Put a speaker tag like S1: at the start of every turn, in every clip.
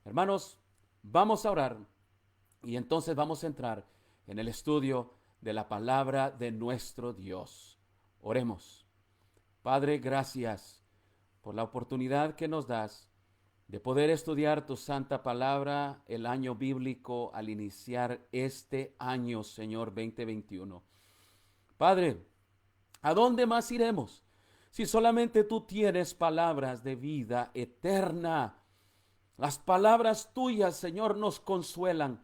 S1: Hermanos, vamos a orar y entonces vamos a entrar en el estudio de la palabra de nuestro Dios. Oremos. Padre, gracias por la oportunidad que nos das de poder estudiar tu santa palabra el año bíblico al iniciar este año, Señor 2021. Padre, ¿a dónde más iremos si solamente tú tienes palabras de vida eterna? Las palabras tuyas, Señor, nos consuelan.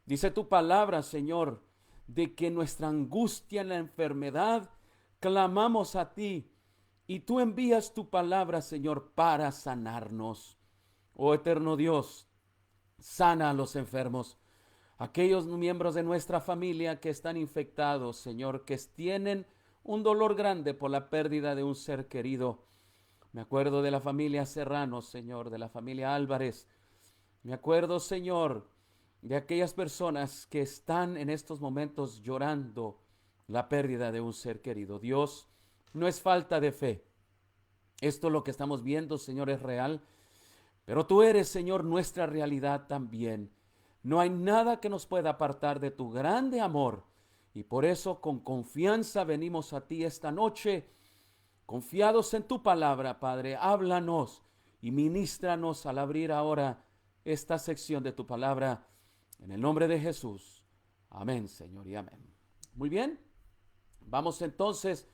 S1: Dice tu palabra, Señor, de que nuestra angustia en la enfermedad clamamos a ti y tú envías tu palabra, Señor, para sanarnos. Oh eterno Dios, sana a los enfermos, aquellos miembros de nuestra familia que están infectados, Señor, que tienen un dolor grande por la pérdida de un ser querido. Me acuerdo de la familia Serrano, Señor, de la familia Álvarez. Me acuerdo, Señor, de aquellas personas que están en estos momentos llorando la pérdida de un ser querido. Dios, no es falta de fe. Esto lo que estamos viendo, Señor, es real, pero tú eres, Señor, nuestra realidad también. No hay nada que nos pueda apartar de tu grande amor. Y por eso con confianza venimos a ti esta noche, confiados en tu palabra, Padre. Háblanos y ministranos al abrir ahora esta sección de tu palabra. En el nombre de Jesús. Amén, Señor, y amén. Muy bien. Vamos entonces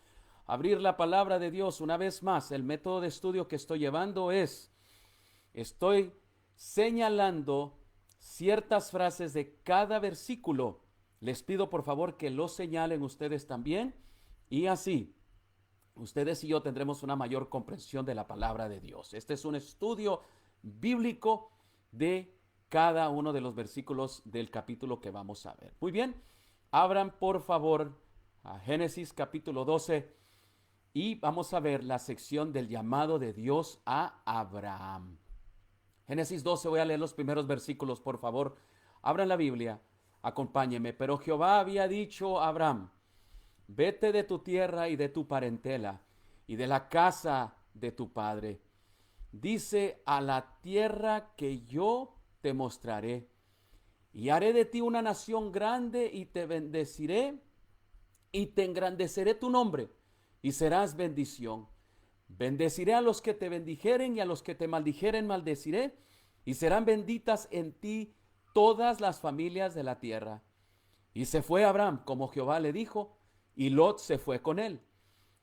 S1: a abrir la palabra de Dios una vez más. El método de estudio que estoy llevando estoy señalando ciertas frases de cada versículo. Les pido por favor que lo señalen ustedes también y así ustedes y yo tendremos una mayor comprensión de la palabra de Dios. Este es un estudio bíblico de cada uno de los versículos del capítulo que vamos a ver. Muy bien, abran por favor a Génesis capítulo 12 y vamos a ver la sección del llamado de Dios a Abraham. Génesis 12, voy a leer los primeros versículos, por favor. Abran la Biblia, acompáñenme. Pero Jehová había dicho a Abraham: vete de tu tierra y de tu parentela y de la casa de tu padre. Dice: a la tierra que yo te mostraré. Y haré de ti una nación grande y te bendeciré y te engrandeceré tu nombre y serás bendición. Bendeciré a los que te bendijeren y a los que te maldijeren maldeciré, y serán benditas en ti todas las familias de la tierra. Y se fue Abraham como Jehová le dijo, y Lot se fue con él.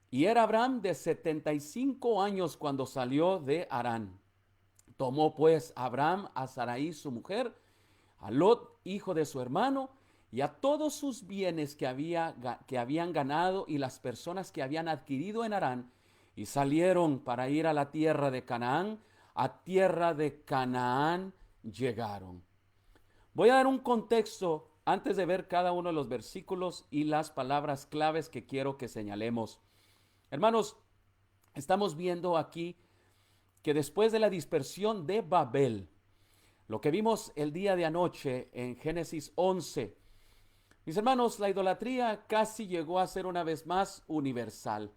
S1: Y era Abraham de 75 años cuando salió de Harán. Tomó pues Abraham a Sarai su mujer, a Lot hijo de su hermano, y a todos sus bienes que habían ganado y las personas que habían adquirido en Harán, y salieron para ir a la tierra de Canaán. A tierra de Canaán llegaron. Voy a dar un contexto antes de ver cada uno de los versículos y las palabras claves que quiero que señalemos. Hermanos, estamos viendo aquí que después de la dispersión de Babel, lo que vimos el día de anoche en Génesis 11, mis hermanos, la idolatría casi llegó a ser una vez más universal.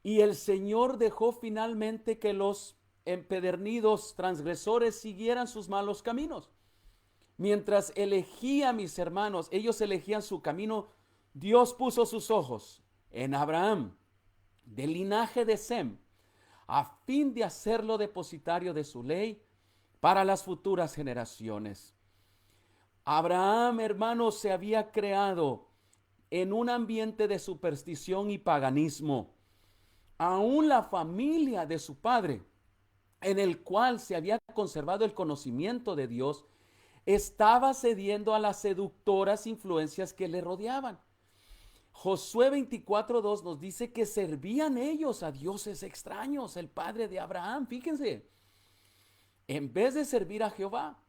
S1: Y el Señor dejó finalmente que los empedernidos transgresores siguieran sus malos caminos. Mientras elegía, mis hermanos, ellos elegían su camino, Dios puso sus ojos en Abraham, del linaje de Sem, a fin de hacerlo depositario de su ley para las futuras generaciones. Abraham, hermanos, se había creado en un ambiente de superstición y paganismo. Aún la familia de su padre, en el cual se había conservado el conocimiento de Dios, estaba cediendo a las seductoras influencias que le rodeaban. Josué 24:2 nos dice que servían ellos a dioses extraños, el padre de Abraham, fíjense, en vez de servir a Jehová.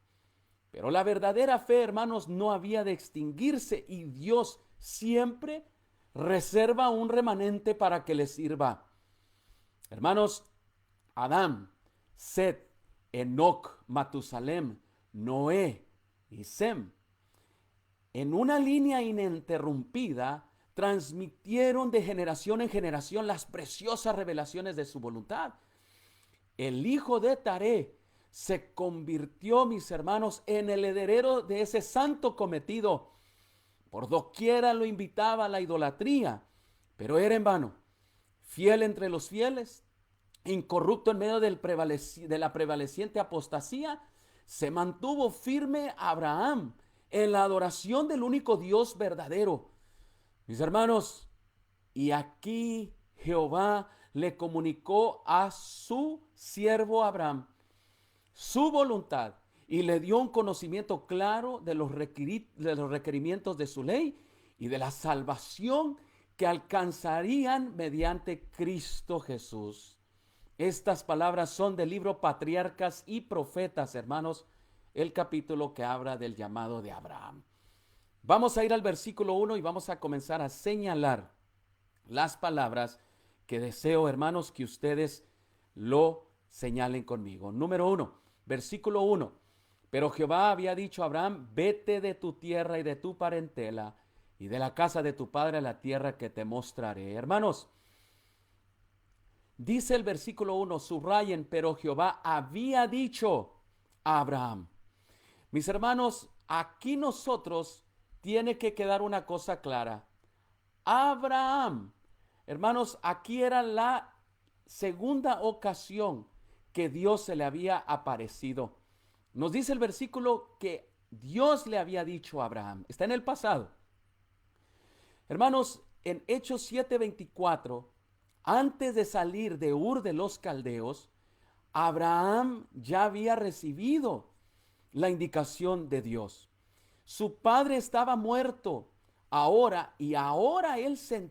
S1: Pero la verdadera fe, hermanos, no había de extinguirse y Dios siempre reserva un remanente para que le sirva. Hermanos, Adán, Set, Enoc, Matusalem, Noé y Sem, en una línea ininterrumpida, transmitieron de generación en generación las preciosas revelaciones de su voluntad. El hijo de Taré se convirtió, mis hermanos, en el heredero de ese santo cometido. Por doquiera lo invitaba a la idolatría, pero era en vano. Fiel entre los fieles, incorrupto en medio de la prevaleciente apostasía, se mantuvo firme Abraham en la adoración del único Dios verdadero. Mis hermanos, y aquí Jehová le comunicó a su siervo Abraham su voluntad y le dio un conocimiento claro de los requerimientos de su ley y de la salvación que alcanzarían mediante Cristo Jesús. Estas palabras son del libro Patriarcas y Profetas, hermanos, el capítulo que habla del llamado de Abraham. Vamos a ir al versículo 1 y vamos a comenzar a señalar las palabras que deseo, hermanos, que ustedes lo señalen conmigo. Número 1. Versículo 1. Pero Jehová había dicho a Abraham, vete de tu tierra y de tu parentela y de la casa de tu padre a la tierra que te mostraré. Hermanos, dice el versículo 1, subrayen, pero Jehová había dicho a Abraham. Mis hermanos, aquí nosotros tiene que quedar una cosa clara. Abraham, hermanos, aquí era la segunda ocasión que Dios se le había aparecido. Nos dice el versículo que Dios le había dicho a Abraham. Está en el pasado. Hermanos, en Hechos 7:24, antes de salir de Ur de los Caldeos, Abraham ya había recibido la indicación de Dios. Su padre estaba muerto ahora y ahora él se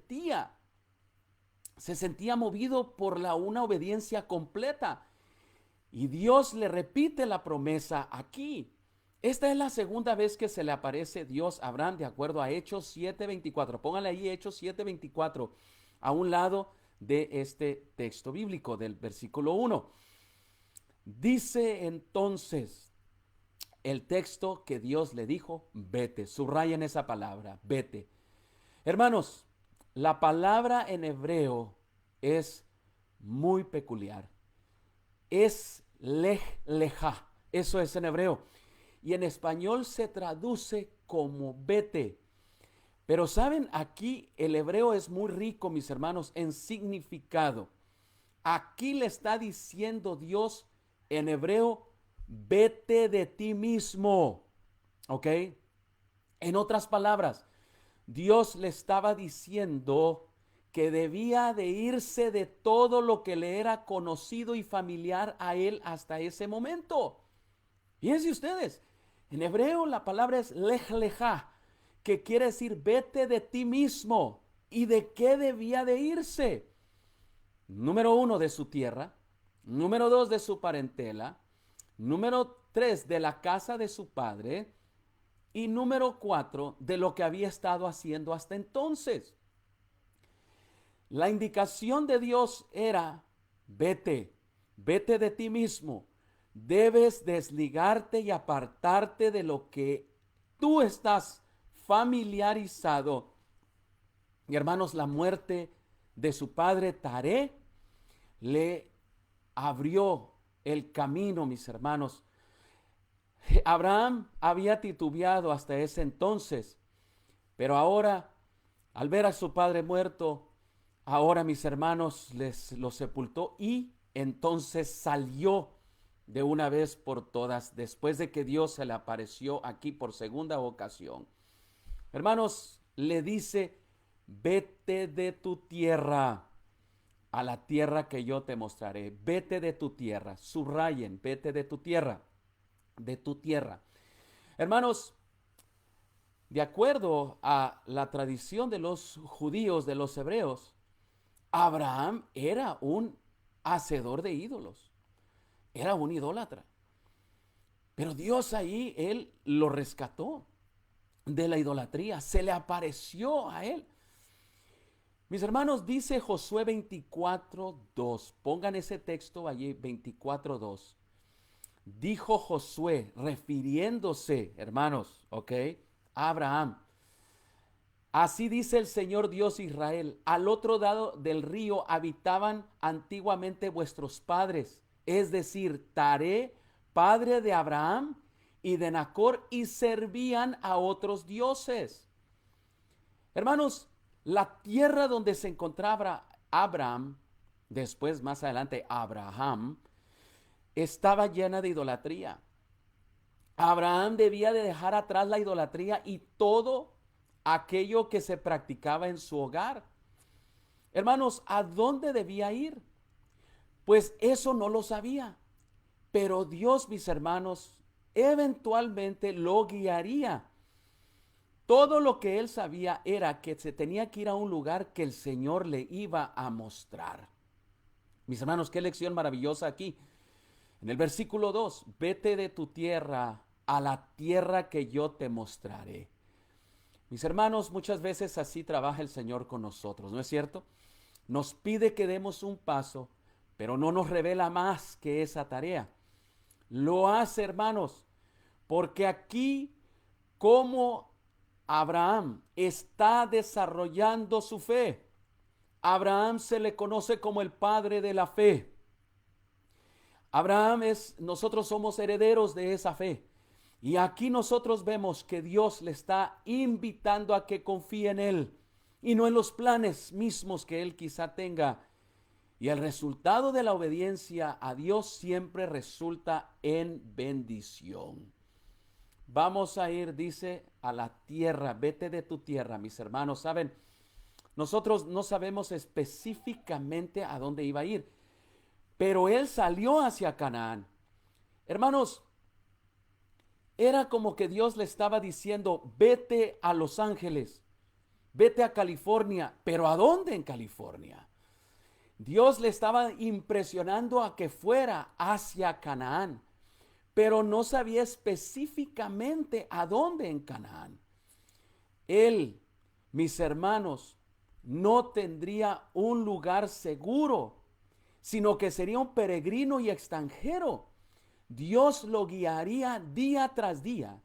S1: sentía movido por una obediencia completa. Y Dios le repite la promesa aquí. Esta es la segunda vez que se le aparece Dios a Abraham de acuerdo a Hechos 7:24. Póngale ahí Hechos 7:24 a un lado de este texto bíblico del versículo 1. Dice entonces el texto que Dios le dijo, vete. Subrayen esa palabra, vete. Hermanos, la palabra en hebreo es muy peculiar. Es lejá, eso es en hebreo. Y en español se traduce como vete. Pero saben, aquí el hebreo es muy rico, mis hermanos, en significado. Aquí le está diciendo Dios en hebreo, vete de ti mismo. ¿Ok? En otras palabras, Dios le estaba diciendo que debía de irse de todo lo que le era conocido y familiar a él hasta ese momento. Fíjense ustedes, en hebreo la palabra es lej lejá, que quiere decir vete de ti mismo. ¿Y de qué debía de irse? Número 1, de su tierra. Número 2, de su parentela. Número 3, de la casa de su padre. Y número 4, de lo que había estado haciendo hasta entonces. La indicación de Dios era, vete, vete de ti mismo. Debes desligarte y apartarte de lo que tú estás familiarizado. Y hermanos, la muerte de su padre Taré le abrió el camino, mis hermanos. Abraham había titubeado hasta ese entonces, pero ahora, al ver a su padre muerto, ahora, mis hermanos, lo sepultó y entonces salió de una vez por todas, después de que Dios se le apareció aquí por segunda ocasión. Hermanos, le dice, vete de tu tierra a la tierra que yo te mostraré. Vete de tu tierra. Subrayen, vete de tu tierra. De tu tierra. Hermanos, de acuerdo a la tradición de los judíos, de los hebreos, Abraham era un hacedor de ídolos, era un idólatra. Pero Dios ahí, él lo rescató de la idolatría, se le apareció a él. Mis hermanos, dice Josué 24:2, pongan ese texto allí, 24:2. Dijo Josué, refiriéndose, hermanos, ¿ok? A Abraham. Así dice el Señor Dios Israel, al otro lado del río habitaban antiguamente vuestros padres, es decir, Taré, padre de Abraham y de Nacor, y servían a otros dioses. Hermanos, la tierra donde se encontraba Abraham, después más adelante Abraham, estaba llena de idolatría. Abraham debía de dejar atrás la idolatría y todo aquello que se practicaba en su hogar. Hermanos, ¿a dónde debía ir? Pues eso no lo sabía. Pero Dios, mis hermanos, eventualmente lo guiaría. Todo lo que él sabía era que se tenía que ir a un lugar que el Señor le iba a mostrar. Mis hermanos, qué lección maravillosa aquí. En el versículo 2, vete de tu tierra a la tierra que yo te mostraré. Mis hermanos, muchas veces así trabaja el Señor con nosotros, ¿no es cierto? Nos pide que demos un paso, pero no nos revela más que esa tarea. Lo hace, hermanos, porque aquí, como Abraham está desarrollando su fe, Abraham se le conoce como el padre de la fe. Nosotros somos herederos de esa fe. Y aquí nosotros vemos que Dios le está invitando a que confíe en Él y no en los planes mismos que Él quizá tenga. Y el resultado de la obediencia a Dios siempre resulta en bendición. Vamos a ir, dice, a la tierra. Vete de tu tierra, mis hermanos. Saben, nosotros no sabemos específicamente a dónde iba a ir, pero él salió hacia Canaán. Hermanos, era como que Dios le estaba diciendo, vete a Los Ángeles, vete a California. ¿Pero a dónde en California? Dios le estaba impresionando a que fuera hacia Canaán, pero no sabía específicamente a dónde en Canaán. Él, mis hermanos, no tendría un lugar seguro, sino que sería un peregrino y extranjero. Dios lo guiaría día tras día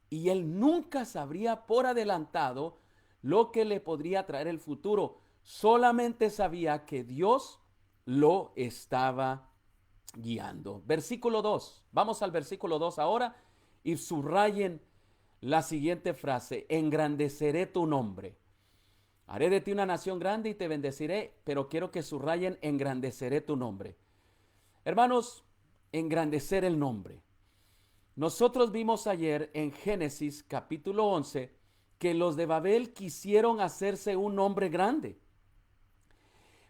S1: y él nunca sabría por adelantado lo que le podría traer el futuro. Solamente sabía que Dios lo estaba guiando. Versículo 2. Vamos al versículo 2 ahora y subrayen la siguiente frase: engrandeceré tu nombre. Haré de ti una nación grande y te bendeciré, pero quiero que subrayen: engrandeceré tu nombre. Hermanos, engrandecer el nombre. Nosotros vimos ayer en Génesis capítulo 11 que los de Babel quisieron hacerse un nombre grande,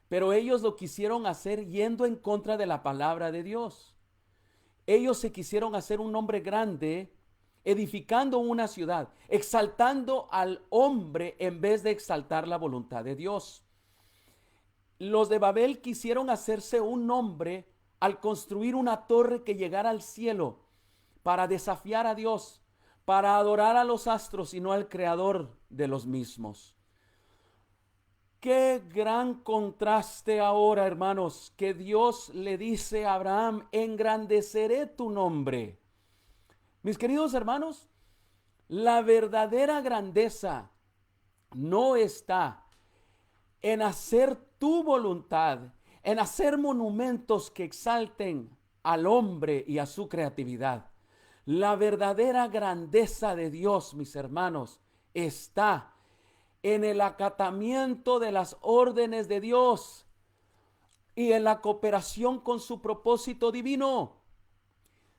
S1: pero ellos lo quisieron hacer yendo en contra de la palabra de Dios. Ellos se quisieron hacer un nombre grande edificando una ciudad, exaltando al hombre en vez de exaltar la voluntad de Dios. Los de Babel quisieron hacerse un nombre al construir una torre que llegara al cielo para desafiar a Dios, para adorar a los astros y no al creador de los mismos. Qué gran contraste ahora, hermanos, que Dios le dice a Abraham: engrandeceré tu nombre. Mis queridos hermanos, la verdadera grandeza no está en hacer tu voluntad, en hacer monumentos que exalten al hombre y a su creatividad. La verdadera grandeza de Dios, mis hermanos, está en el acatamiento de las órdenes de Dios y en la cooperación con su propósito divino.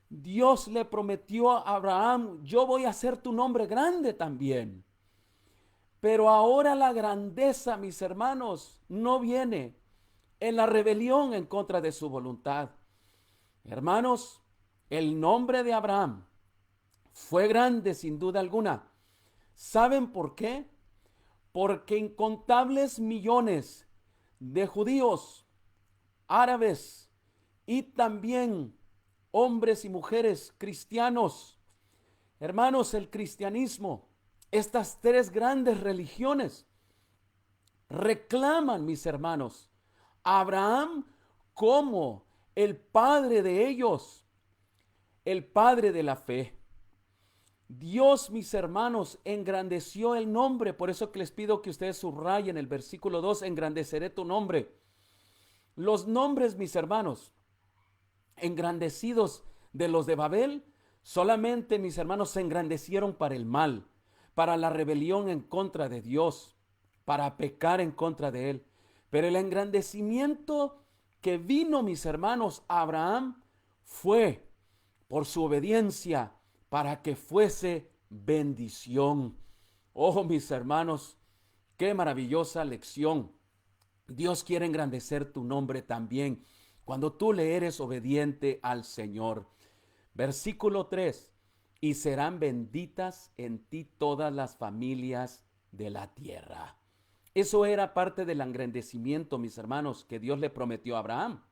S1: Dios le prometió a Abraham: yo voy a hacer tu nombre grande también. Pero ahora la grandeza, mis hermanos, no viene en la rebelión en contra de su voluntad. Hermanos, el nombre de Abraham fue grande sin duda alguna. ¿Saben por qué? Porque incontables millones de judíos, árabes y también hombres y mujeres cristianos, hermanos, el cristianismo, estas tres grandes religiones reclaman, mis hermanos, a Abraham como el padre de ellos, el padre de la fe. Dios, mis hermanos, engrandeció el nombre. Por eso que les pido que ustedes subrayen el versículo 2: engrandeceré tu nombre. Los nombres, mis hermanos, engrandecidos de los de Babel, solamente, mis hermanos, se engrandecieron para el mal, para la rebelión en contra de Dios, para pecar en contra de Él. Pero el engrandecimiento que vino, mis hermanos, a Abraham fue por su obediencia para que fuese bendición. Oh, mis hermanos, qué maravillosa lección. Dios quiere engrandecer tu nombre también cuando tú le eres obediente al Señor. Versículo 3: y serán benditas en ti todas las familias de la tierra. Eso era parte del engrandecimiento, mis hermanos, que Dios le prometió a Abraham.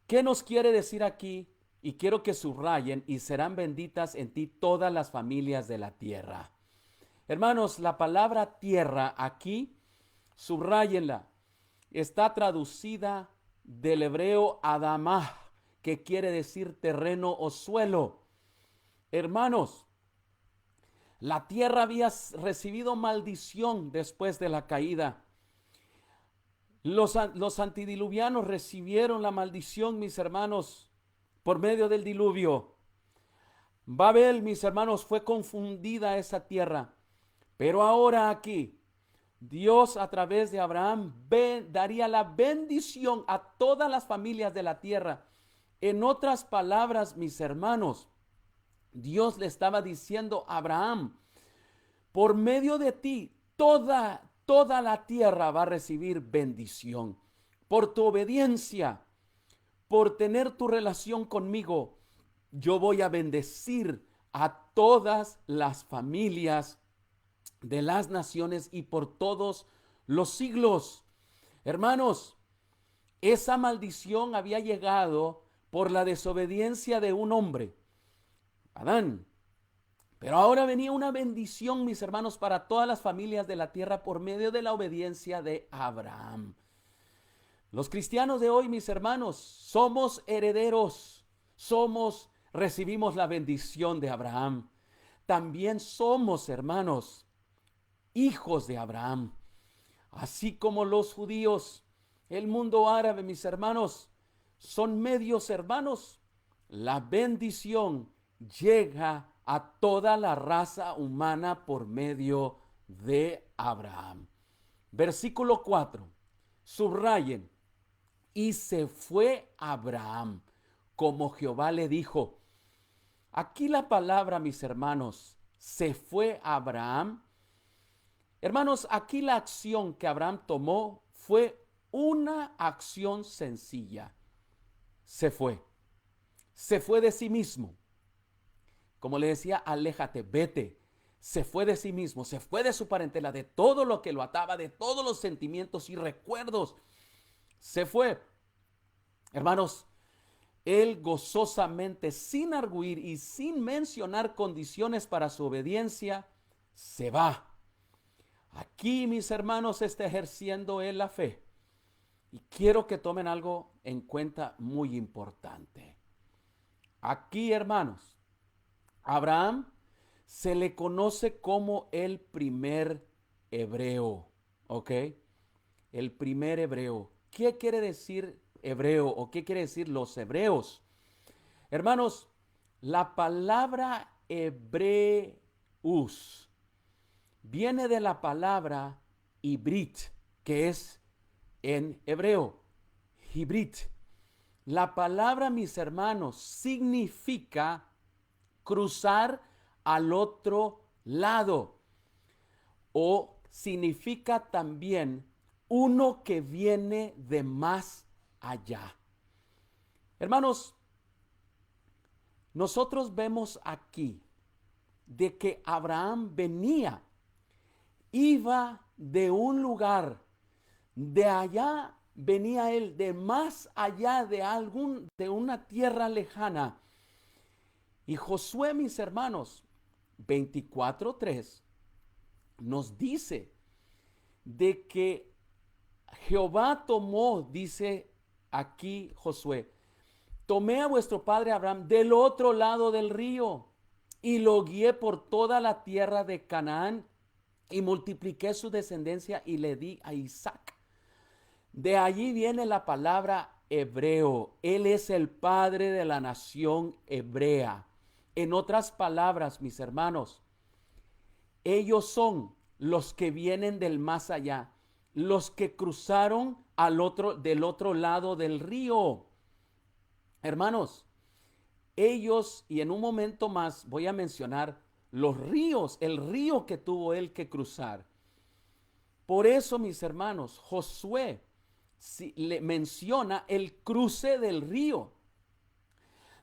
S1: ¿Qué nos quiere decir aquí? Y quiero que subrayen: y serán benditas en ti todas las familias de la tierra. Hermanos, la palabra tierra aquí, subrayenla, está traducida del hebreo Adamah, que quiere decir terreno o suelo. Hermanos, la tierra había recibido maldición después de la caída. Los antidiluvianos recibieron la maldición, mis hermanos, por medio del diluvio. Babel, mis hermanos, fue confundida esa tierra. Pero ahora aquí, Dios a través de Abraham daría la bendición a todas las familias de la tierra. En otras palabras, mis hermanos, Dios le estaba diciendo a Abraham: por medio de ti, toda la tierra va a recibir bendición. Por tu obediencia, por tener tu relación conmigo, yo voy a bendecir a todas las familias de las naciones y por todos los siglos. Hermanos, esa maldición había llegado por la desobediencia de un hombre, Adán. Pero ahora venía una bendición, mis hermanos, para todas las familias de la tierra por medio de la obediencia de Abraham. Los cristianos de hoy, mis hermanos, somos herederos, recibimos la bendición de Abraham. También somos, hermanos, hijos de Abraham. Así como los judíos, el mundo árabe, mis hermanos, son medios hermanos. La bendición llega a toda la raza humana por medio de Abraham. Versículo 4. Subrayen: y se fue Abraham como Jehová le dijo. Aquí la palabra, mis hermanos, se fue Abraham. Hermanos, aquí la acción que Abraham tomó fue una acción sencilla. Se fue. Se fue de sí mismo. Como le decía, aléjate, vete. Se fue de sí mismo, se fue de su parentela, de todo lo que lo ataba, de todos los sentimientos y recuerdos. Se fue. Hermanos, él gozosamente, sin arguir y sin mencionar condiciones para su obediencia, se va. Aquí, mis hermanos, está ejerciendo él la fe. Y quiero que tomen algo en cuenta muy importante. Aquí, hermanos, Abraham se le conoce como el primer hebreo, ¿ok? El primer hebreo. ¿Qué quiere decir hebreo o qué quiere decir los hebreos? Hermanos, la palabra hebreus viene de la palabra hibrit, que es en hebreo, hibrit. La palabra, mis hermanos, significa cruzar al otro lado, o significa también uno que viene de más allá. Hermanos, nosotros vemos aquí de que Abraham iba de un lugar, de allá venía él, de más allá de una tierra lejana. Y Josué, mis hermanos, 24:3 nos dice de que Jehová tomó, dice aquí Josué, tomé a vuestro padre Abraham del otro lado del río y lo guié por toda la tierra de Canaán y multipliqué su descendencia y le di a Isaac. De allí viene la palabra hebreo. Él es el padre de la nación hebrea. En otras palabras, mis hermanos, ellos son los que vienen del más allá, los que cruzaron del otro lado del río. Hermanos, ellos, y en un momento más voy a mencionar los ríos, el río que tuvo él que cruzar. Por eso, mis hermanos, Josué le menciona el cruce del río,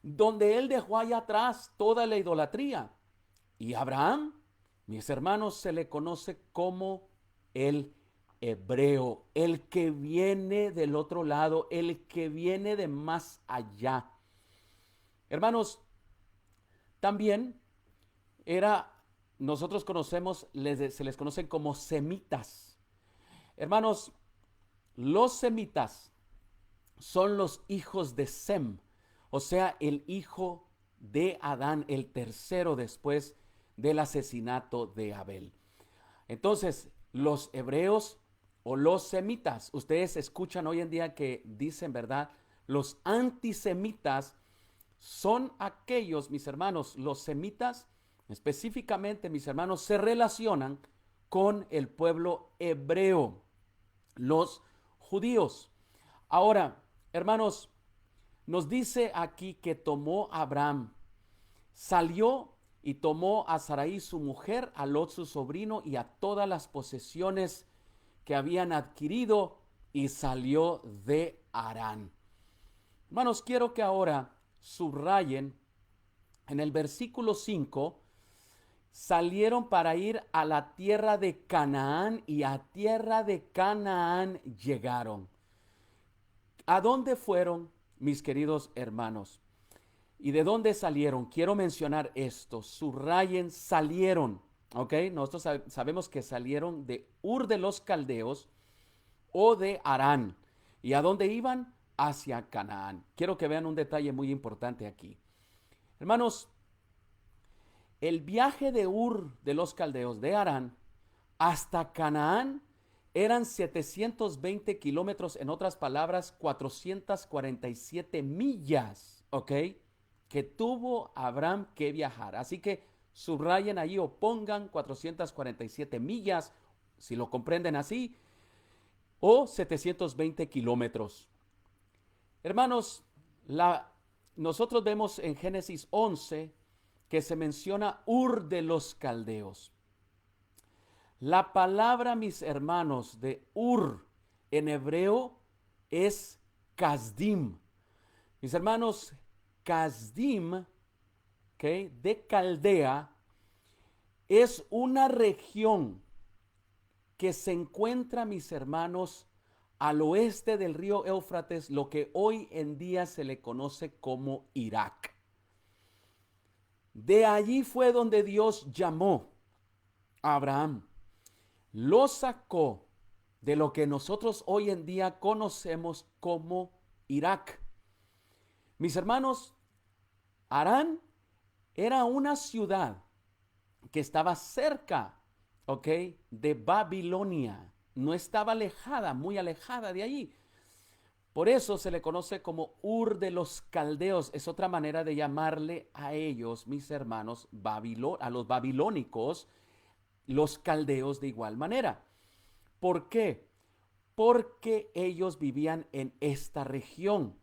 S1: donde él dejó allá atrás toda la idolatría. Y Abraham, mis hermanos, se le conoce como el hebreo, el que viene del otro lado, el que viene de más allá. Hermanos, también nosotros conocemos, se les conocen como semitas. Hermanos, los semitas son los hijos de Sem, o sea, el hijo de Adán, el tercero después del asesinato de Abel. Entonces, los hebreos o los semitas, ustedes escuchan hoy en día que dicen, ¿verdad? Los antisemitas son aquellos, mis hermanos, los semitas, específicamente, mis hermanos, se relacionan con el pueblo hebreo, los judíos. Ahora, hermanos, nos dice aquí que tomó Abraham, salió y tomó a Sarai su mujer, a Lot su sobrino y a todas las posesiones que habían adquirido y salió de Harán. Hermanos, quiero que ahora subrayen en el versículo 5, salieron para ir a la tierra de Canaán y a tierra de Canaán llegaron. ¿A dónde fueron, mis queridos hermanos? ¿Y de dónde salieron? Quiero mencionar esto. Subrayen, salieron. ¿Ok? Nosotros sabemos que salieron de Ur de los Caldeos o de Harán. ¿Y a dónde iban? Hacia Canaán. Quiero que vean un detalle muy importante aquí. Hermanos, el viaje de Ur de los Caldeos de Harán hasta Canaán eran 720 kilómetros, en otras palabras, 447 millas, ¿ok? Que tuvo Abraham que viajar. Así que subrayen ahí o pongan 447 millas, si lo comprenden así, o 720 kilómetros. Hermanos, nosotros vemos en Génesis 11 que se menciona Ur de los Caldeos. La palabra, mis hermanos, de Ur en hebreo es Kasdim. Mis hermanos, Kasdim, ¿okay?, de Caldea, es una región que se encuentra, mis hermanos, al oeste del río Éufrates, lo que hoy en día se le conoce como Irak. De allí fue donde Dios llamó a Abraham. Lo sacó de lo que nosotros hoy en día conocemos como Irak. Mis hermanos, Harán era una ciudad que estaba cerca, ¿ok?, de Babilonia. No estaba alejada, muy alejada de allí. Por eso se le conoce como Ur de los Caldeos. Es otra manera de llamarle a ellos, mis hermanos, a los babilónicos, los caldeos de igual manera. ¿Por qué? Porque ellos vivían en esta región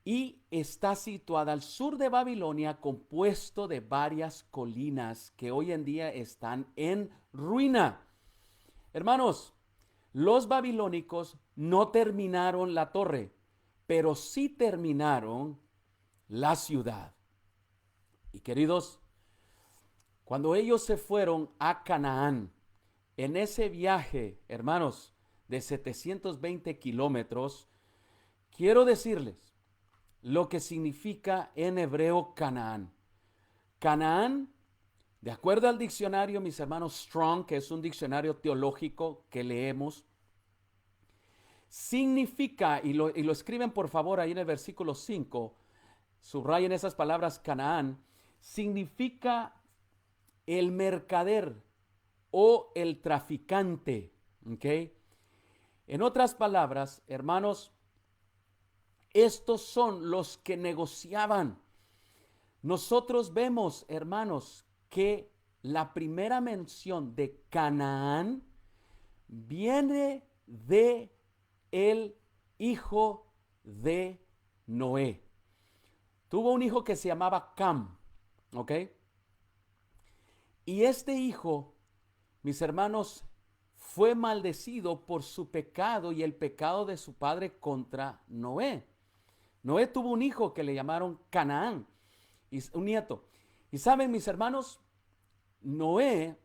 S1: y está situada al sur de Babilonia, compuesto de varias colinas que hoy en día están en ruina. Hermanos, los babilónicos no terminaron la torre, pero sí terminaron la ciudad. Y queridos, cuando ellos se fueron a Canaán, en ese viaje, hermanos, de 720 kilómetros, quiero decirles lo que significa en hebreo Canaán. Canaán, de acuerdo al diccionario, mis hermanos, Strong, que es un diccionario teológico que leemos, significa, y lo escriben por favor ahí en el versículo 5, subrayen esas palabras, Canaán, significa el mercader o el traficante, ¿ok? En otras palabras, hermanos, Estos son los que negociaban. Nosotros vemos, hermanos, que la primera mención de Canaán viene de el hijo de Noé. Tuvo un hijo que se llamaba Cam, ¿ok? Y este hijo, mis hermanos, fue maldecido por su pecado y el pecado de su padre contra Noé. Noé tuvo un hijo que le llamaron Canaán, y un nieto. Y saben, mis hermanos, Noé,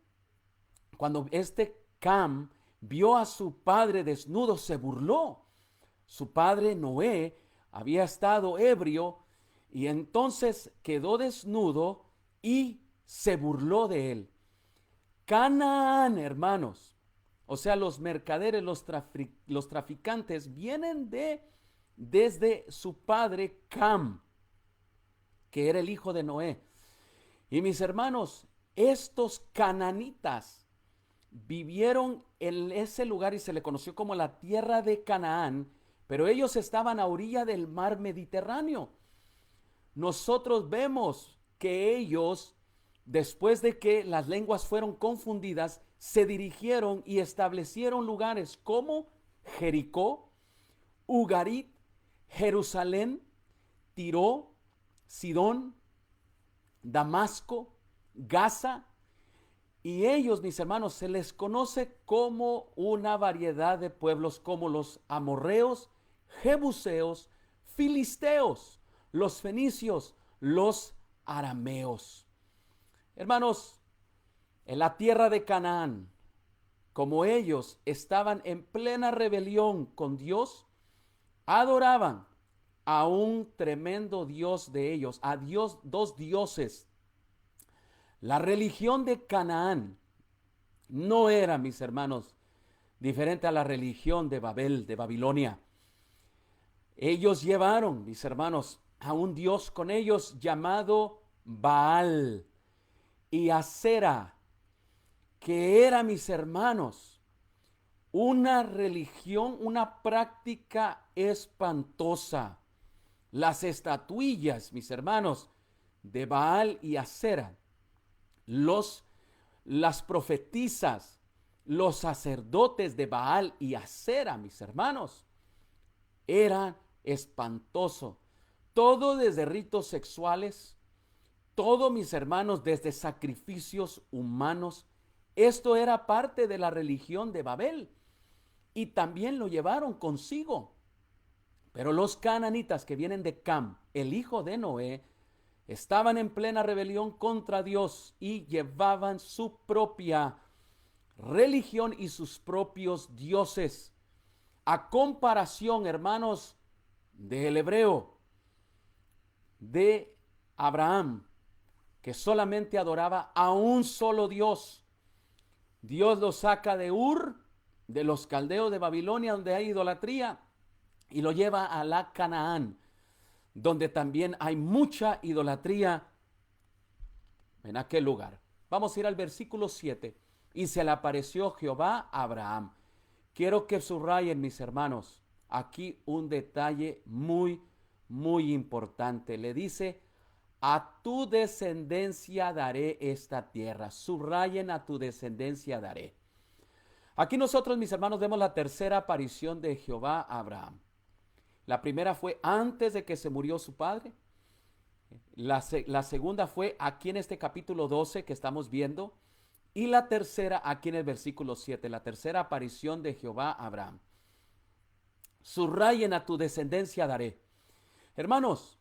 S1: cuando este Cam vio a su padre desnudo, se burló. Su padre Noé había estado ebrio y entonces quedó desnudo y se burló de él. Canaán, hermanos, o sea, los mercaderes, los traficantes, vienen desde su padre Cam, que era el hijo de Noé. Y mis hermanos, estos cananitas vivieron en ese lugar y se le conoció como la tierra de Canaán, pero ellos estaban a orilla del mar Mediterráneo. Nosotros vemos que ellos, después de que las lenguas fueron confundidas, se dirigieron y establecieron lugares como Jericó, Ugarit, Jerusalén, Tiro, Sidón, Damasco, Gaza. Y ellos, mis hermanos, se les conoce como una variedad de pueblos como los amorreos, jebuseos, filisteos, los fenicios, los arameos. Hermanos, en la tierra de Canaán, como ellos estaban en plena rebelión con Dios, adoraban a un tremendo Dios de ellos, a Dios, dos dioses. La religión de Canaán no era, mis hermanos, diferente a la religión de Babel, de Babilonia. Ellos llevaron, mis hermanos, a un Dios con ellos llamado Baal y Acera, que era, mis hermanos, una religión, una práctica espantosa. Las estatuillas, mis hermanos, de Baal y Acera, las profetisas, los sacerdotes de Baal y Acera, mis hermanos, eran espantoso. Todo desde ritos sexuales, todo, mis hermanos, desde sacrificios humanos. Esto era parte de la religión de Babel y también lo llevaron consigo. Pero los cananitas que vienen de Cam, el hijo de Noé, estaban en plena rebelión contra Dios y llevaban su propia religión y sus propios dioses. A comparación, hermanos, del hebreo, de Abraham, que solamente adoraba a un solo Dios. Dios lo saca de Ur, de los caldeos de Babilonia, donde hay idolatría, y lo lleva a la Canaán, donde también hay mucha idolatría en aquel lugar. Vamos a ir al versículo 7. Y se le apareció Jehová a Abraham. Quiero que subrayen, mis hermanos, aquí un detalle muy, muy importante. Le dice, a tu descendencia daré esta tierra. Subrayen, a tu descendencia daré. Aquí nosotros, mis hermanos, vemos la tercera aparición de Jehová a Abraham. La primera fue antes de que se murió su padre. La segunda fue aquí en este capítulo 12 que estamos viendo. Y la tercera aquí en el versículo 7. La tercera aparición de Jehová a Abraham. Subrayen, a tu descendencia daré. Hermanos,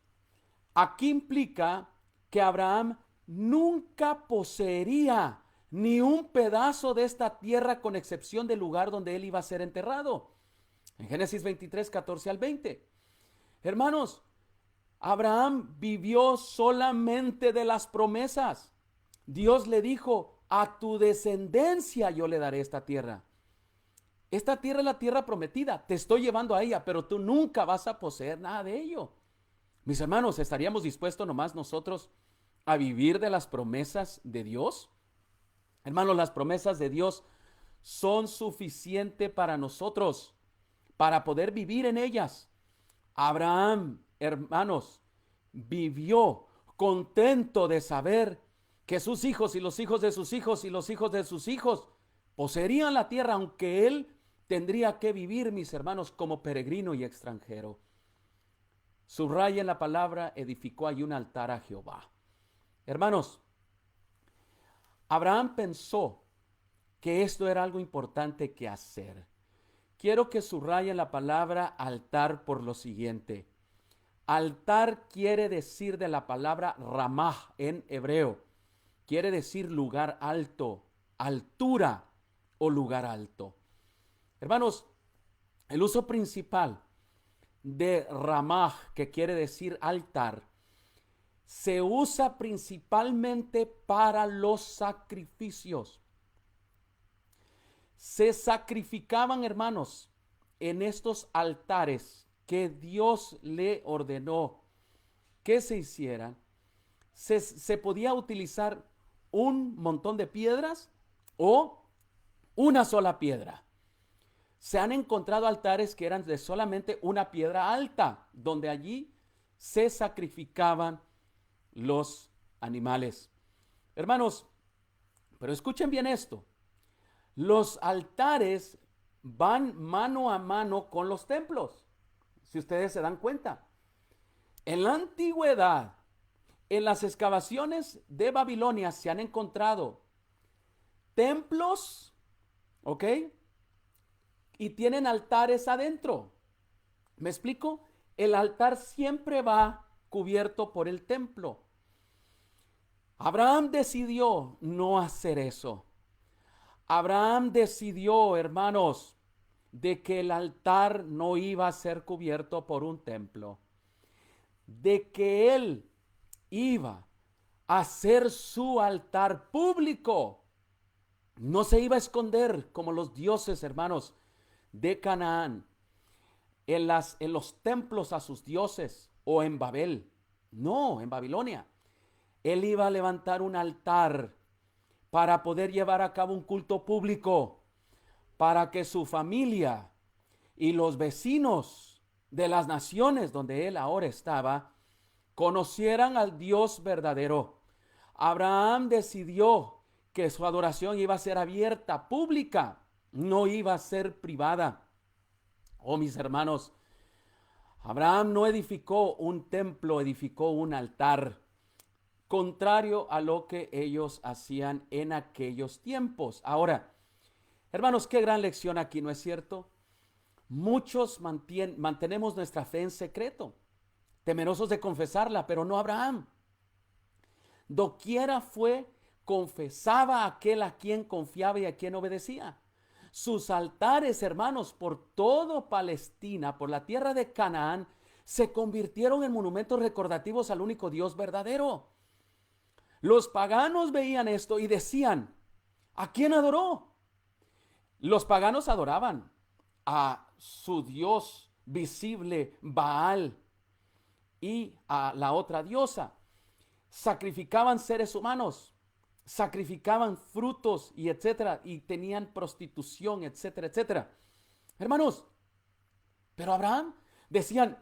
S1: aquí implica que Abraham nunca poseería ni un pedazo de esta tierra con excepción del lugar donde él iba a ser enterrado. En Génesis 23, 14 al 20. Hermanos, Abraham vivió solamente de las promesas. Dios le dijo, a tu descendencia yo le daré esta tierra. Esta tierra es la tierra prometida. Te estoy llevando a ella, pero tú nunca vas a poseer nada de ello. Mis hermanos, ¿estaríamos dispuestos nomás nosotros a vivir de las promesas de Dios? Hermanos, las promesas de Dios son suficientes para nosotros, para poder vivir en ellas. Abraham, hermanos, vivió contento de saber que sus hijos y los hijos de sus hijos y los hijos de sus hijos poseerían la tierra, aunque él tendría que vivir, mis hermanos, como peregrino y extranjero. Subrayen la palabra, edificó allí un altar a Jehová. Hermanos, Abraham pensó que esto era algo importante que hacer. Quiero que subrayen la palabra altar por lo siguiente. Altar quiere decir de la palabra ramah en hebreo. Quiere decir lugar alto, altura o lugar alto. Hermanos, el uso principal de ramah, que quiere decir altar, se usa principalmente para los sacrificios. Se sacrificaban, hermanos, en estos altares que Dios le ordenó que se hicieran. Se podía utilizar un montón de piedras o una sola piedra. Se han encontrado altares que eran de solamente una piedra alta, donde allí se sacrificaban los animales. Hermanos, pero escuchen bien esto. Los altares van mano a mano con los templos, si ustedes se dan cuenta. En la antigüedad, en las excavaciones de Babilonia se han encontrado templos, ¿ok? Y tienen altares adentro. ¿Me explico? El altar siempre va cubierto por el templo. Abraham decidió no hacer eso. Abraham decidió, hermanos, de que el altar no iba a ser cubierto por un templo, de que él iba a hacer su altar público. No se iba a esconder como los dioses, hermanos, de Canaán, en los templos a sus dioses o en Babel. No, en Babilonia. Él iba a levantar un altar para poder llevar a cabo un culto público, para que su familia y los vecinos de las naciones donde él ahora estaba conocieran al Dios verdadero. Abraham decidió que su adoración iba a ser abierta, pública, no iba a ser privada. Oh, mis hermanos, Abraham no edificó un templo, edificó un altar, contrario a lo que ellos hacían en aquellos tiempos. Ahora, hermanos, qué gran lección aquí, ¿no es cierto? Muchos mantenemos nuestra fe en secreto, temerosos de confesarla, pero no Abraham. Doquiera fue, confesaba a aquel a quien confiaba y a quien obedecía. Sus altares, hermanos, por todo Palestina, por la tierra de Canaán, se convirtieron en monumentos recordativos al único Dios verdadero. Los paganos veían esto y decían, ¿a quién adoró? Los paganos adoraban a su dios visible, Baal, y a la otra diosa. Sacrificaban seres humanos, sacrificaban frutos y etcétera, y tenían prostitución, etcétera, etcétera. Hermanos, pero Abraham, decían,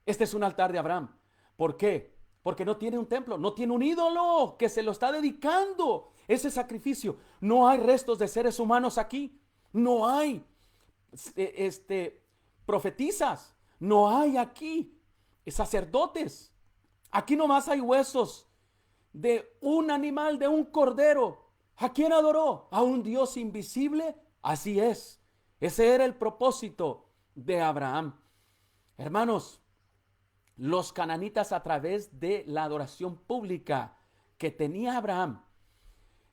S1: este es un altar de Abraham. ¿Por qué? Porque no tiene un templo, no tiene un ídolo que se lo está dedicando ese sacrificio. No hay restos de seres humanos aquí. No hay profetisas. No hay aquí sacerdotes. Aquí nomás hay huesos de un animal, de un cordero. ¿A quién adoró? ¿A un Dios invisible? Así es. Ese era el propósito de Abraham. Hermanos, los cananitas, a través de la adoración pública que tenía Abraham,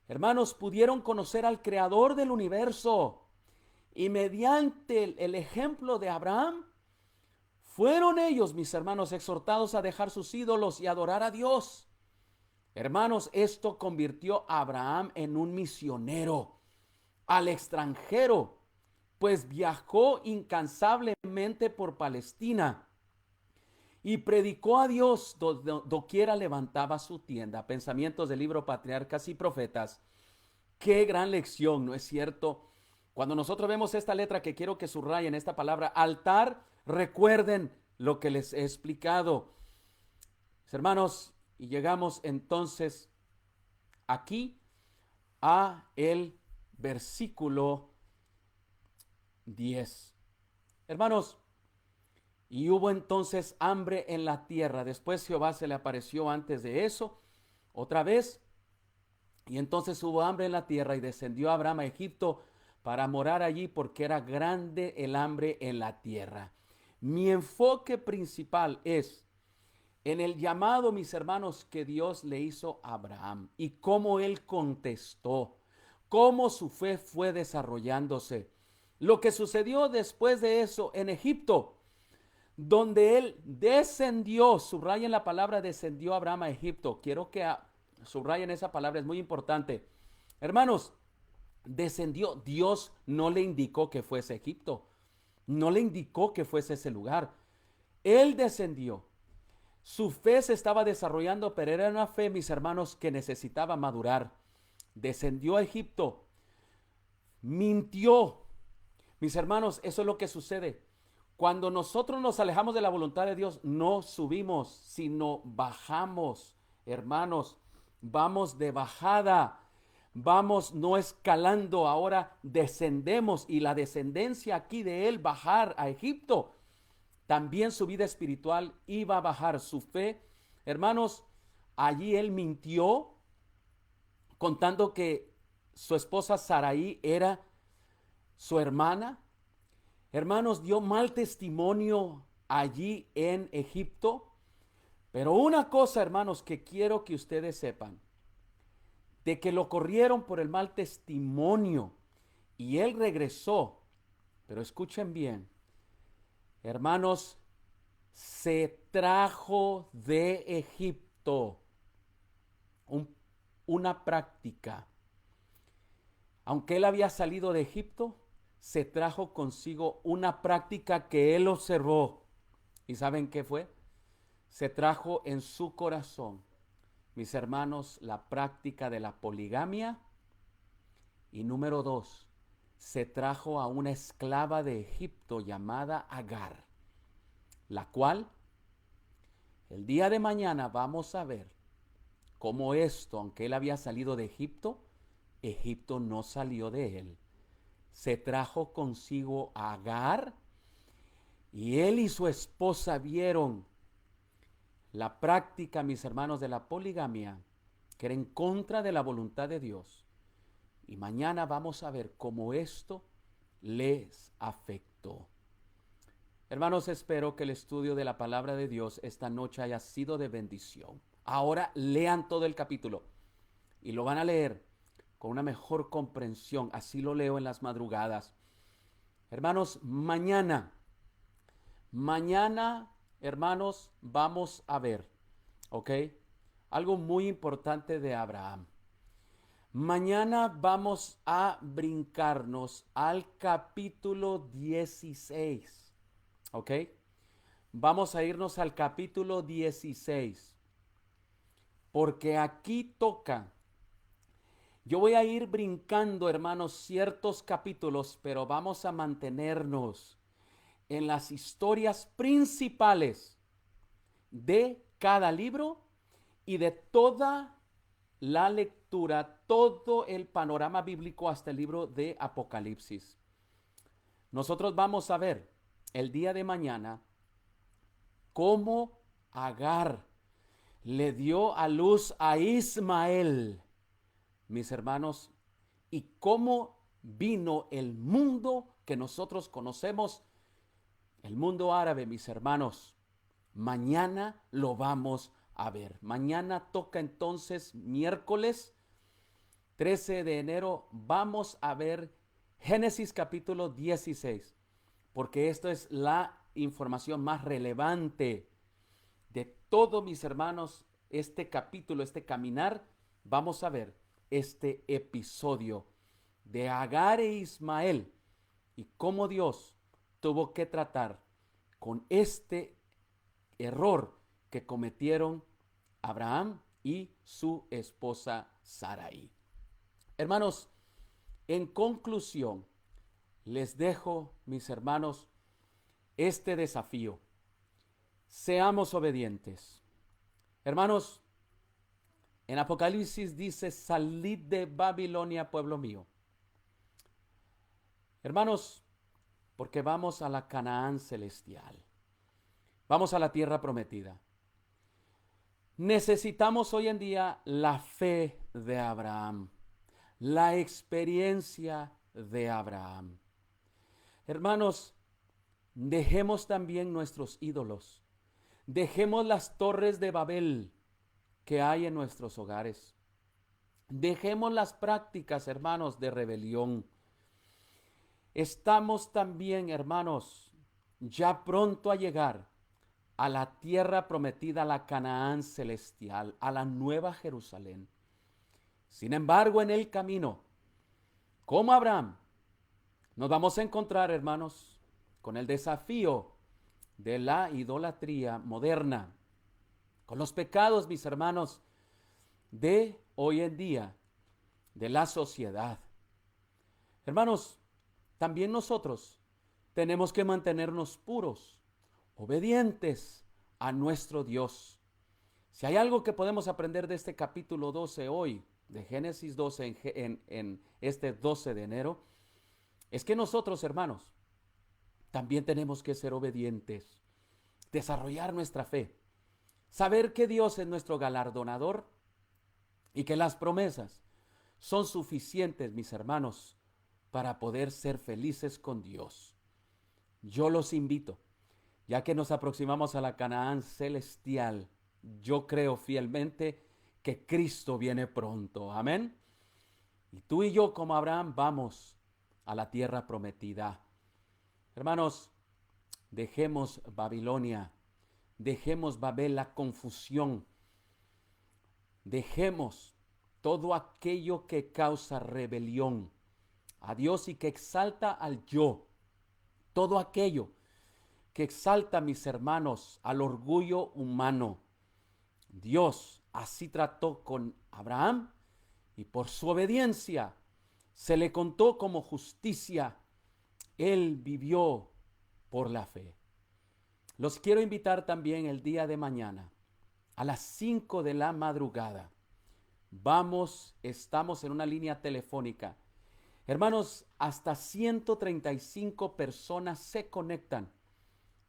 S1: hermanos, pudieron conocer al creador del universo, y mediante el ejemplo de Abraham fueron ellos, mis hermanos, exhortados a dejar sus ídolos y adorar a Dios. Hermanos, esto convirtió a Abraham en un misionero al extranjero, pues viajó incansablemente por Palestina y predicó a Dios doquiera levantaba su tienda. Pensamientos del libro Patriarcas y Profetas. Qué gran lección, ¿no es cierto? Cuando nosotros vemos esta letra, que quiero que subrayen esta palabra altar, recuerden lo que les he explicado. Mis hermanos, y llegamos entonces aquí a el versículo 10. Hermanos, y hubo entonces hambre en la tierra. Después Jehová se le apareció antes de eso, otra vez. Y entonces hubo hambre en la tierra y descendió Abraham a Egipto para morar allí porque era grande el hambre en la tierra. Mi enfoque principal es en el llamado, mis hermanos, que Dios le hizo a Abraham y cómo él contestó, cómo su fe fue desarrollándose. Lo que sucedió después de eso en Egipto, donde él descendió, subrayen la palabra descendió Abraham a Egipto. Quiero que subrayen esa palabra, es muy importante. Hermanos, descendió, Dios no le indicó que fuese Egipto, no le indicó que fuese ese lugar. Él descendió. Su fe se estaba desarrollando, pero era una fe, mis hermanos, que necesitaba madurar. Descendió a Egipto, mintió. Mis hermanos, eso es lo que sucede. Cuando nosotros nos alejamos de la voluntad de Dios, no subimos, sino bajamos. Hermanos, vamos de bajada. Vamos no escalando, ahora descendemos. Y la descendencia aquí de él, bajar a Egipto, también su vida espiritual iba a bajar, su fe. Hermanos, allí él mintió contando que su esposa Sarai era su hermana. Hermanos, dio mal testimonio allí en Egipto. Pero una cosa, hermanos, que quiero que ustedes sepan, de que lo corrieron por el mal testimonio y él regresó. Pero escuchen bien, hermanos, se trajo de Egipto una práctica. Aunque él había salido de Egipto, se trajo consigo una práctica que él observó. ¿Y saben qué fue? Se trajo en su corazón, mis hermanos, la práctica de la poligamia. Y número 2, se trajo a una esclava de Egipto llamada Agar, la cual el día de mañana vamos a ver cómo esto, aunque él había salido de Egipto, Egipto no salió de él. Se trajo consigo a Agar y él y su esposa vieron la práctica, mis hermanos, de la poligamia, que era en contra de la voluntad de Dios. Y mañana vamos a ver cómo esto les afectó. Hermanos, espero que el estudio de la palabra de Dios esta noche haya sido de bendición. Ahora lean todo el capítulo y lo van a leer con una mejor comprensión. Así lo leo en las madrugadas. Hermanos, mañana, hermanos, vamos a ver, ¿ok? Algo muy importante de Abraham. Mañana vamos a brincarnos al capítulo 16, ¿ok? Vamos a irnos al capítulo 16, porque aquí toca. Yo voy a ir brincando, hermanos, ciertos capítulos, pero vamos a mantenernos en las historias principales de cada libro y de toda la lectura, todo el panorama bíblico hasta el libro de Apocalipsis. Nosotros vamos a ver el día de mañana cómo Agar le dio a luz a Ismael, mis hermanos, y cómo vino el mundo que nosotros conocemos, el mundo árabe, mis hermanos. Mañana lo vamos a ver. Mañana toca entonces miércoles 13 de enero. Vamos a ver Génesis capítulo 16, porque esto es la información más relevante de todo, mis hermanos. Este capítulo, este caminar, vamos a ver este episodio de Agar e Ismael y cómo Dios tuvo que tratar con este error que cometieron Abraham y su esposa Sarai. Hermanos, en conclusión, les dejo, mis hermanos, este desafío. seamos obedientes. Hermanos, en Apocalipsis dice, salid de Babilonia, pueblo mío. Hermanos, porque vamos a la Canaán celestial. Vamos a la tierra prometida. Necesitamos hoy en día la fe de Abraham, la experiencia de Abraham. Hermanos, dejemos también nuestros ídolos. Dejemos las torres de Babel que hay en nuestros hogares. Dejemos las prácticas, hermanos, de rebelión. Estamos también, hermanos, ya pronto a llegar a la tierra prometida, a la Canaán celestial, a la nueva Jerusalén. Sin embargo, en el camino, como Abraham, nos vamos a encontrar, hermanos, con el desafío de la idolatría moderna, con los pecados, mis hermanos, de hoy en día, de la sociedad. Hermanos, también nosotros tenemos que mantenernos puros, obedientes a nuestro Dios. Si hay algo que podemos aprender de este capítulo 12 hoy, de Génesis 12 en este 12 de enero, es que nosotros, hermanos, también tenemos que ser obedientes, desarrollar nuestra fe, saber que Dios es nuestro galardonador y que las promesas son suficientes, mis hermanos, para poder ser felices con Dios. Yo los invito, ya que nos aproximamos a la Canaán celestial, yo creo fielmente que Cristo viene pronto. Amén. Y tú y yo, como Abraham, vamos a la tierra prometida. Hermanos, dejemos Babilonia, dejemos Babel, la confusión, dejemos todo aquello que causa rebelión a Dios y que exalta al yo, todo aquello que exalta, mis hermanos, al orgullo humano. Dios así trató con Abraham y por su obediencia se le contó como justicia. Él vivió por la fe. Los quiero invitar también el día de mañana a las 5 de la madrugada. Estamos en una línea telefónica. Hermanos, hasta 135 personas se conectan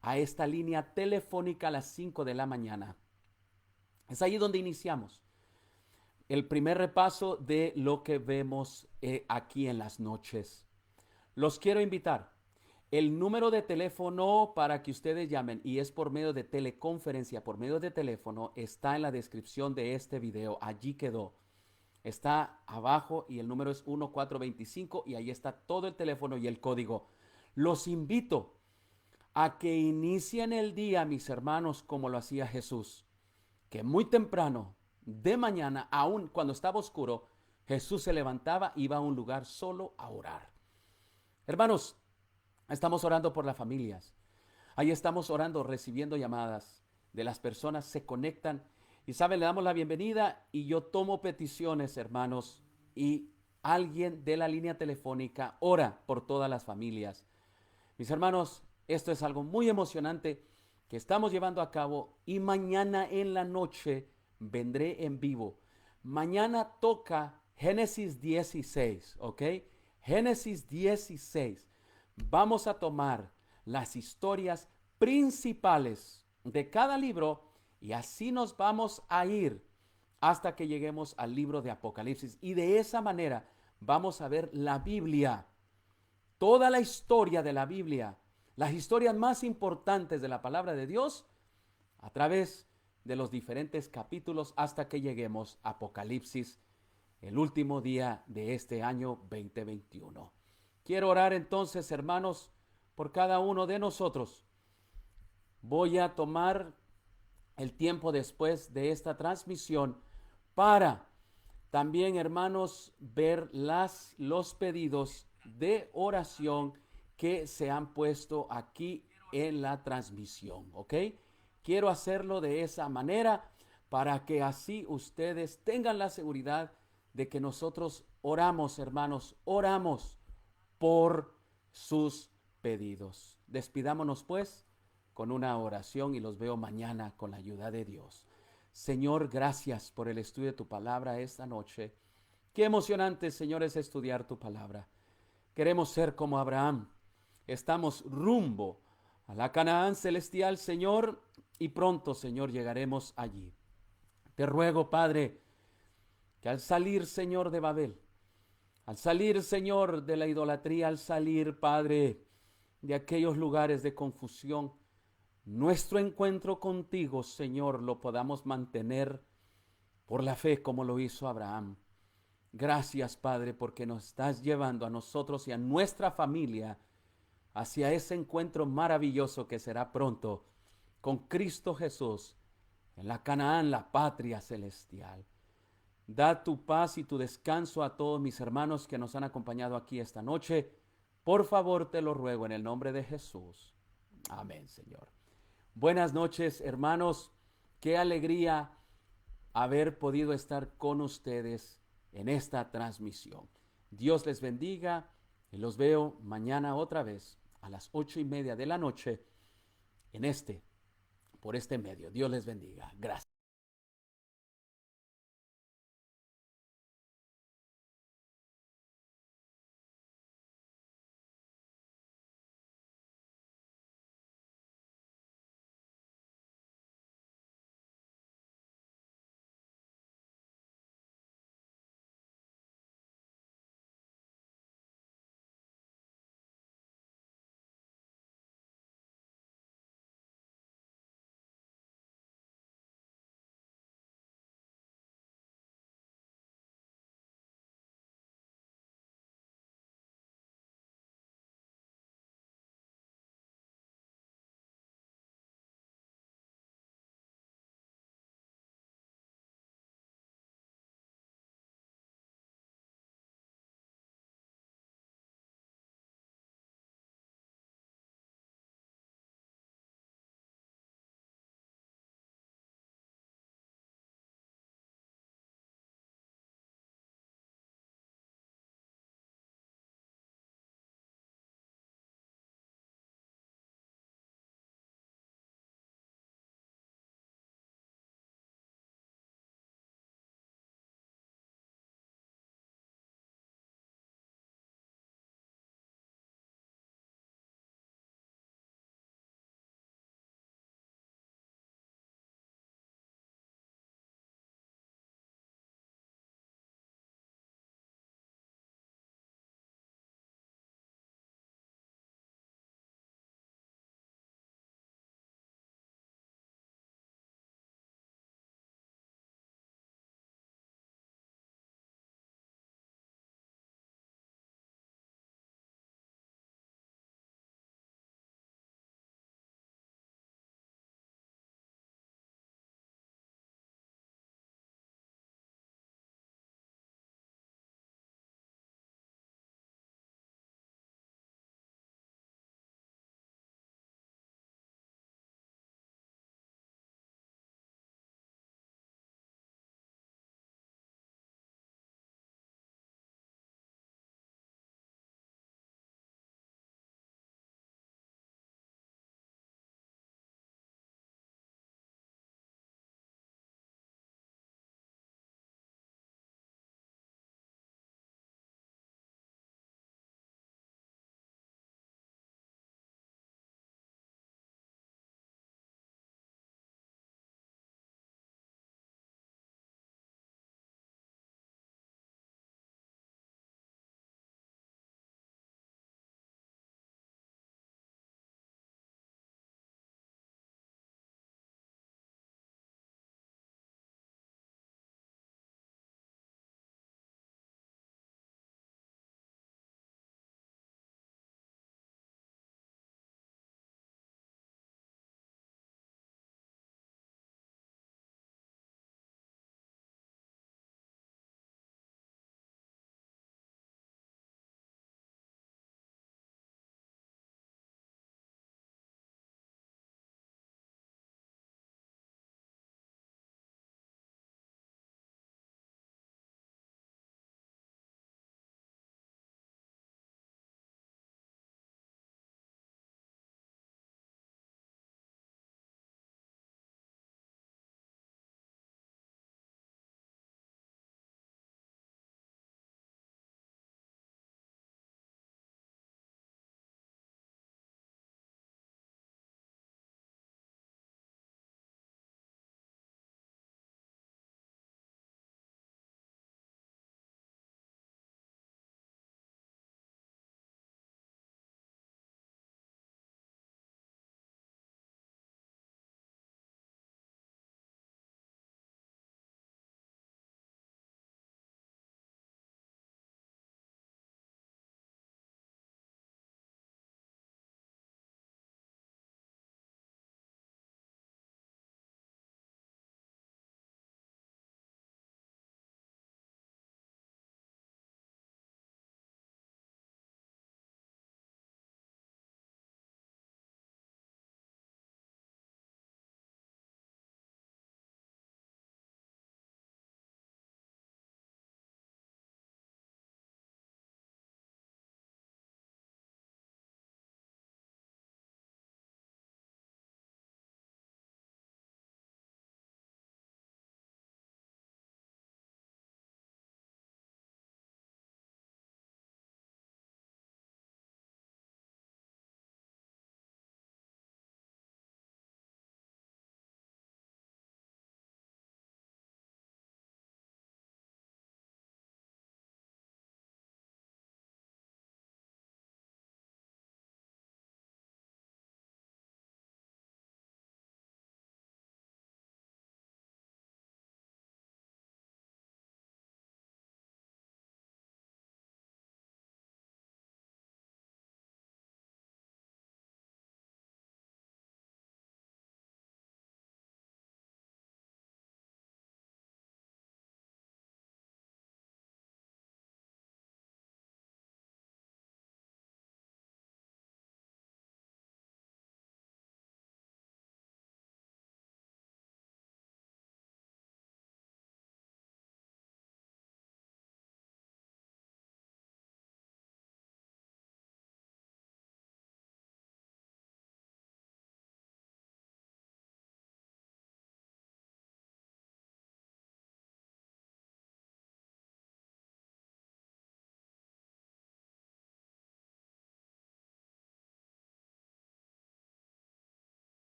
S1: a esta línea telefónica a las 5 de la mañana. Es ahí donde iniciamos el primer repaso de lo que vemos aquí en las noches. Los quiero invitar. El número de teléfono para que ustedes llamen, y es por medio de teleconferencia, por medio de teléfono, está en la descripción de este video. Allí quedó. Está abajo y el número es 1425 y ahí está todo el teléfono y el código. Los invito a que inicien el día, mis hermanos, como lo hacía Jesús, que muy temprano, de mañana, aún cuando estaba oscuro, Jesús se levantaba, iba a un lugar solo a orar. Hermanos, estamos orando por las familias. Ahí estamos orando, recibiendo llamadas de las personas, se conectan y saben, le damos la bienvenida y yo tomo peticiones, hermanos, y alguien de la línea telefónica ora por todas las familias. Mis hermanos, esto es algo muy emocionante que estamos llevando a cabo y mañana en la noche vendré en vivo. Mañana toca Génesis 16, ¿ok? Génesis 16. Vamos a tomar las historias principales de cada libro y así nos vamos a ir hasta que lleguemos al libro de Apocalipsis. Y de esa manera vamos a ver la Biblia, toda la historia de la Biblia, las historias más importantes de la palabra de Dios a través de los diferentes capítulos hasta que lleguemos a Apocalipsis, el último día de este año 2021. Quiero orar entonces, hermanos, por cada uno de nosotros. Voy a tomar el tiempo después de esta transmisión para también, hermanos, ver los pedidos de oración que se han puesto aquí en la transmisión, ¿ok? Quiero hacerlo de esa manera para que así ustedes tengan la seguridad de que nosotros oramos, hermanos, oramos por sus pedidos. Despidámonos pues con una oración y los veo mañana con la ayuda de Dios. Señor, gracias por el estudio de tu palabra esta noche. Qué emocionante, Señor, es estudiar tu palabra. Queremos ser como Abraham. Estamos rumbo a la Canaán celestial, Señor, y pronto, Señor, llegaremos allí. Te ruego, Padre, que al salir, Señor, de Babel, al salir, Señor, de la idolatría, al salir, Padre, de aquellos lugares de confusión, nuestro encuentro contigo, Señor, lo podamos mantener por la fe como lo hizo Abraham. Gracias, Padre, porque nos estás llevando a nosotros y a nuestra familia hacia ese encuentro maravilloso que será pronto con Cristo Jesús en la Canaán, la patria celestial. Da tu paz y tu descanso a todos mis hermanos que nos han acompañado aquí esta noche. Por favor, te lo ruego en el nombre de Jesús. Amén, Señor. Buenas noches, hermanos. Qué alegría haber podido estar con ustedes en esta transmisión. Dios les bendiga y los veo mañana otra vez a las 8:30 de la noche por este medio. Dios les bendiga. Gracias.